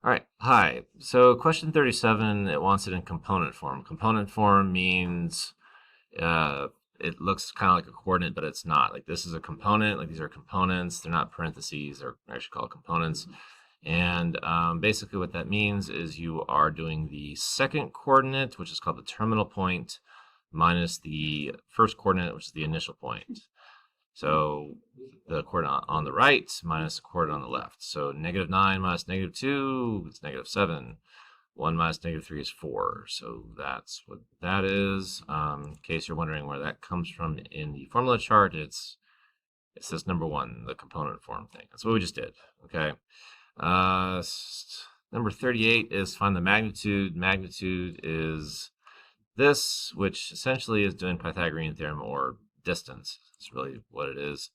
All right. Hi. So question 37, it wants it in component form. Component form means uh, it looks kind of like a coordinate, but it's not. Like this is a component. Like these are components. They're not parentheses. They're actually called components. And basically what that means is you are doing the second coordinate, which is called the terminal point, minus the first coordinate, which is the initial point. So the coordinate on the right minus the coordinate on the left. So -9 minus -2 is -7. 1 minus -3 is 4. So that's what that is. In case you're wondering where that comes from in the formula chart, it's this number 1, the component form thing. That's what we just did. Okay. Number 38 is find the magnitude. Magnitude is this, which essentially is doing Pythagorean theorem or distance. It's really what it is.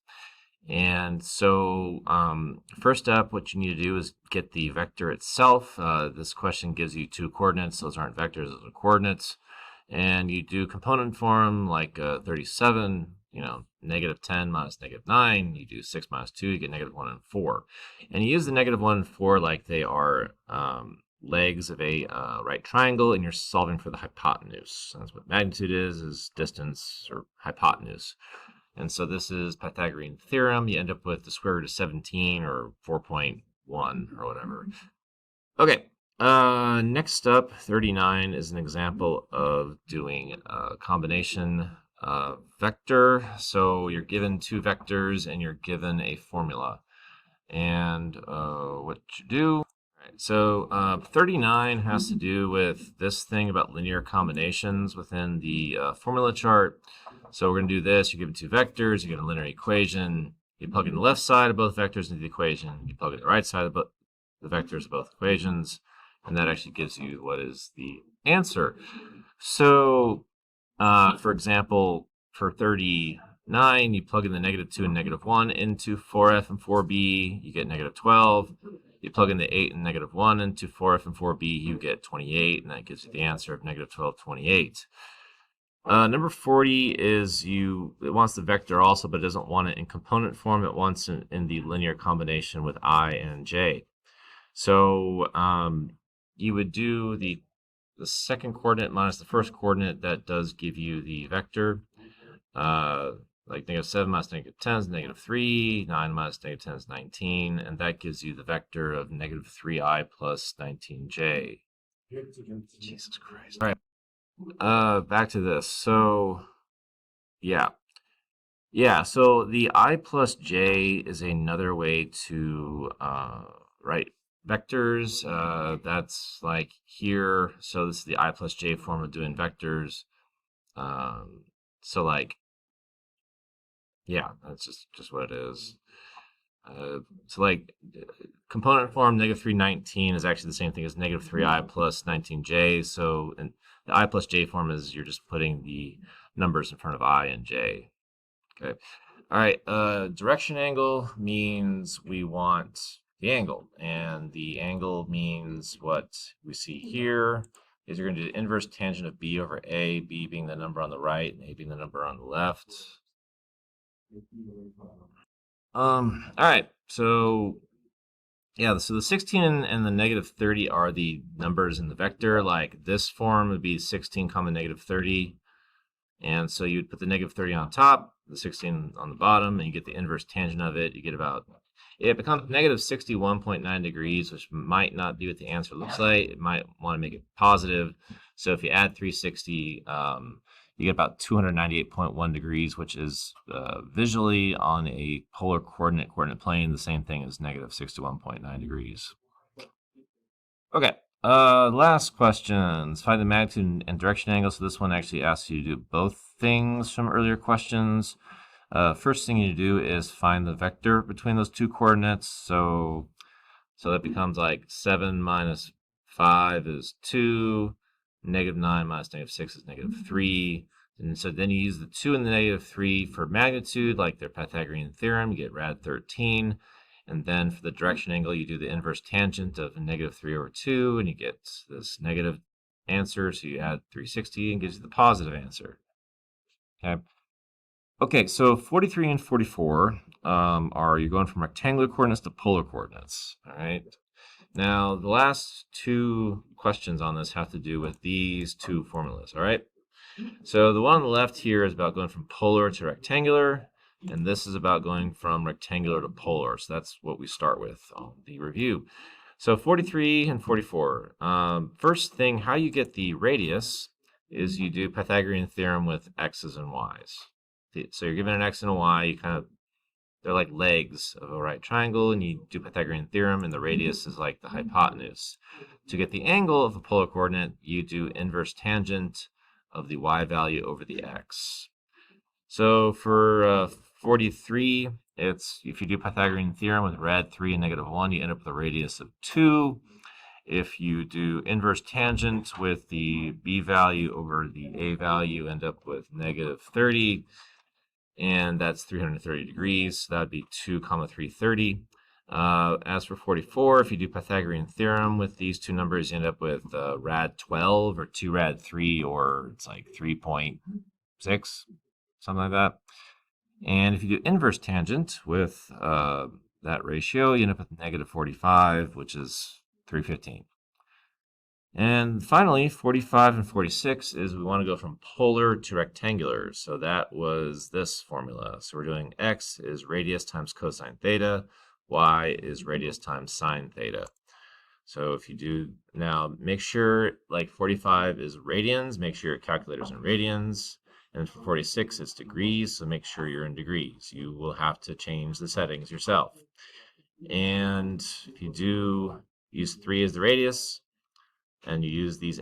And so first up, what you need to do is get the vector itself. This question gives you 2 coordinates. Those aren't vectors, those are coordinates. And you do component form like 37, -10 minus -9. You do 6 minus 2, you get -1 and 4. And you use the -1 and 4 like they are legs of a right triangle, and you're solving for the hypotenuse. That's what magnitude is distance or hypotenuse. And so this is Pythagorean theorem. You end up with the square root of 17 or 4.1 or whatever. Okay, next up, 39 is an example of doing a combination vector. So you're given 2 vectors and you're given a formula. And what you do, so 39 has to do with this thing about linear combinations within the formula chart. So we're going to do this. You're given 2 vectors. You get a linear equation. You plug in the left side of both vectors into the equation. You plug in the right side of the vectors of both equations. And that actually gives you what is the answer. So, for example, for 39, you plug in the -2 and -1 into 4f and 4b. You get -12. You plug in the 8 and -1 into 4f and 4b, you get 28, and that gives you the answer of -12, 28. Number 40 is it wants the vector also, but it doesn't want it in component form. It wants it in the linear combination with I and j. So you would do the second coordinate minus the first coordinate. That does give you the vector. Like -7 minus -10 is -3, 9 minus -10 is 19, and that gives you the vector of -3i plus 19j. Jesus Christ. All right, back to this. So, yeah. So the I plus j is another way to write vectors. That's like here. So this is the I plus j form of doing vectors. So like, yeah, that's just what it is. So like component form -319 is actually the same thing as -3i plus 19j. So and the I plus j form is you're just putting the numbers in front of I and j. Okay. All right. Direction angle means we want the angle, and the angle means what we see here is you're going to do the inverse tangent of b over a, b being the number on the right and a being the number on the left. All right, so yeah, so the 16 and the -30 are the numbers in the vector. Like this form would be 16 comma -30, and so you'd put the -30 on top, the 16 on the bottom, and you get the inverse tangent of it. You get it becomes -61.9 degrees, which might not be what the answer looks like. It might want to make it positive. So if you add 360, you get about 298.1 degrees, which is visually on a polar coordinate plane the same thing as -61.9 degrees. Okay, last questions. Find the magnitude and direction angle. So this one actually asks you to do both things from earlier questions. First thing you do is find the vector between those 2 coordinates. So that becomes like 7 minus 5 is 2. -9 minus -6 is -3. And so then you use the 2 and the -3 for magnitude, like their Pythagorean theorem. You get rad 13. And then for the direction angle, you do the inverse tangent of -3 over 2, and you get this negative answer. So you add 360 and gives you the positive answer. Okay. Okay, so 43 and 44 are you're going from rectangular coordinates to polar coordinates. All right. Now, the last two questions on this have to do with these two formulas, all right? So the one on the left here is about going from polar to rectangular, and this is about going from rectangular to polar. So that's what we start with on the review. So 43 and 44. First thing, how you get the radius is you do Pythagorean theorem with x's and y's. So you're given an x and a y, they're like legs of a right triangle, and you do Pythagorean theorem, and the radius is like the hypotenuse. To get the angle of a polar coordinate, you do inverse tangent of the y value over the x. So for 43, it's if you do Pythagorean theorem with rad 3 and -1, you end up with a radius of 2. If you do inverse tangent with the b value over the a value, you end up with -30. And that's 330 degrees. So that would be 2, 330. As for 44, if you do Pythagorean theorem with these two numbers, you end up with rad 12 or 2 rad 3, or it's like 3.6, something like that. And if you do inverse tangent with that ratio, you end up with -45, which is 315. And finally, 45 and 46 is we want to go from polar to rectangular. So that was this formula. So we're doing x is radius times cosine theta, y is radius times sine theta. So if you do now, make sure like 45 is radians, make sure your calculator's in radians. And for 46, it's degrees, so make sure you're in degrees. You will have to change the settings yourself. And if you do use 3 as the radius, and you use this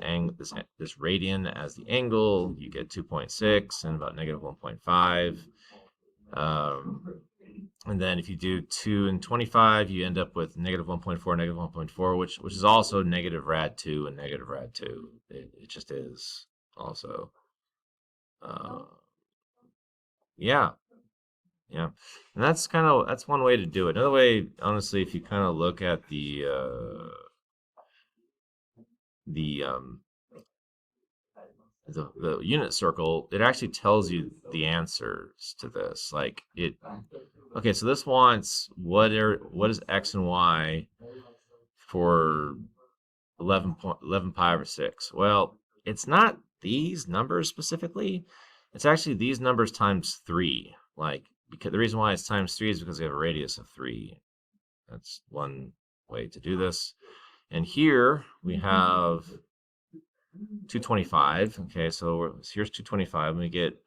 radian as the angle, you get 2.6 and about -1.5. And then if you do 2 and 25, you end up with -1.4, -1.4, which is also negative rad 2 and negative rad 2. It just is also. Yeah. And that's one way to do it. Another way, honestly, if you kind of look at the unit circle, it actually tells you the answers to this. Like okay, so this wants what is x and y for 11 pi over 6. Well, it's not these numbers specifically. It's actually these numbers times 3. Like, because the reason why it's times 3 is because we have a radius of 3. That's one way to do this. And here we have 225. Okay, so here's 225. And we get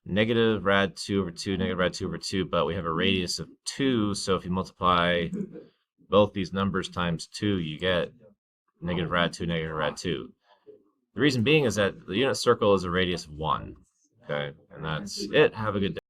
negative rad 2 over 2, negative rad 2 over 2, but we have a radius of 2. So if you multiply both these numbers times 2, you get negative rad 2, negative rad 2. The reason being is that the unit circle is a radius of 1. Okay, and that's it. Have a good day.